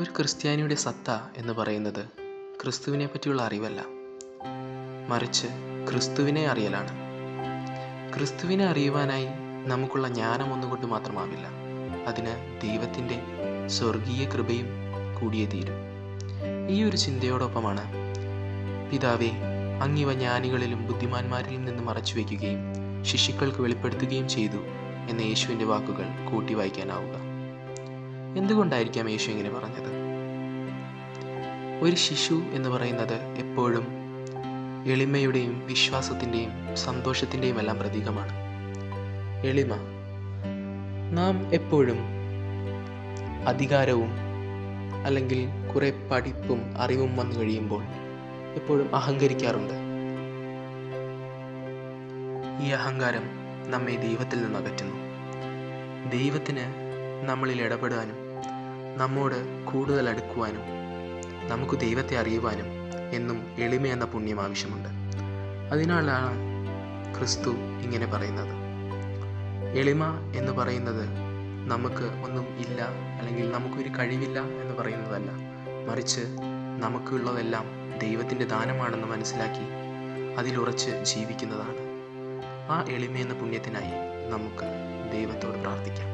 ഒരു ക്രിസ്ത്യാനിയുടെ സത്ത എന്ന് പറയുന്നത് ക്രിസ്തുവിനെ പറ്റിയുള്ള അറിവല്ല, മറിച്ച് ക്രിസ്തുവിനെ അറിയലാണ്. ക്രിസ്തുവിനെ അറിയുവാനായി നമുക്കുള്ള ജ്ഞാനം ഒന്നുകൊണ്ട് മാത്രമാവില്ല, അതിന് ദൈവത്തിൻ്റെ സ്വർഗീയ കൃപയും കൂടിയേ തീരും. ഈ ഒരു ചിന്തയോടൊപ്പമാണ് പിതാവേ, അങ്ങിവ ജ്ഞാനികളിലും ബുദ്ധിമാന്മാരിലും നിന്ന് മറച്ചു വയ്ക്കുകയും ശിശുക്കൾക്ക് വെളിപ്പെടുത്തുകയും ചെയ്തു എന്ന യേശുവിൻ്റെ വാക്കുകൾ കൂട്ടി വായിക്കാനാവുക. എന്തുകൊണ്ടായിരിക്കാം യേശു ഇങ്ങനെ പറഞ്ഞത്? ഒരു ശിശു എന്ന് പറയുന്നത് എപ്പോഴും എളിമയുടെയും വിശ്വാസത്തിൻ്റെയും സന്തോഷത്തിൻ്റെയും എല്ലാം പ്രതീകമാണ്. എളിമ. നാം എപ്പോഴും അധികാരവും അല്ലെങ്കിൽ കുറെ പഠിപ്പും അറിവും വന്നു കഴിയുമ്പോൾ എപ്പോഴും അഹങ്കരിക്കാറുണ്ട്. ഈ അഹങ്കാരം നമ്മെ ദൈവത്തിൽ നിന്ന് അകറ്റുന്നു. ദൈവത്തിന് നമ്മളിൽ ഇടപെടാനും നമ്മോട് കൂടുതൽ അടുക്കുവാനും നമുക്ക് ദൈവത്തെ അറിയുവാനും എന്നും എളിമ എന്ന പുണ്യം ആവശ്യമുണ്ട്. അതിനാലാണ് ക്രിസ്തു ഇങ്ങനെ പറയുന്നത്. എളിമ എന്ന് പറയുന്നത് നമുക്ക് ഒന്നും ഇല്ല അല്ലെങ്കിൽ നമുക്കൊരു കഴിവില്ല എന്ന് പറയുന്നതല്ല, മറിച്ച് നമുക്കുള്ളതെല്ലാം ദൈവത്തിൻ്റെ ദാനമാണെന്ന് മനസ്സിലാക്കി അതിലുറച്ച് ജീവിക്കുന്നതാണ്. ആ എളിമ എന്ന പുണ്യത്തിനായി നമുക്ക് ദൈവത്തോട് പ്രാർത്ഥിക്കാം.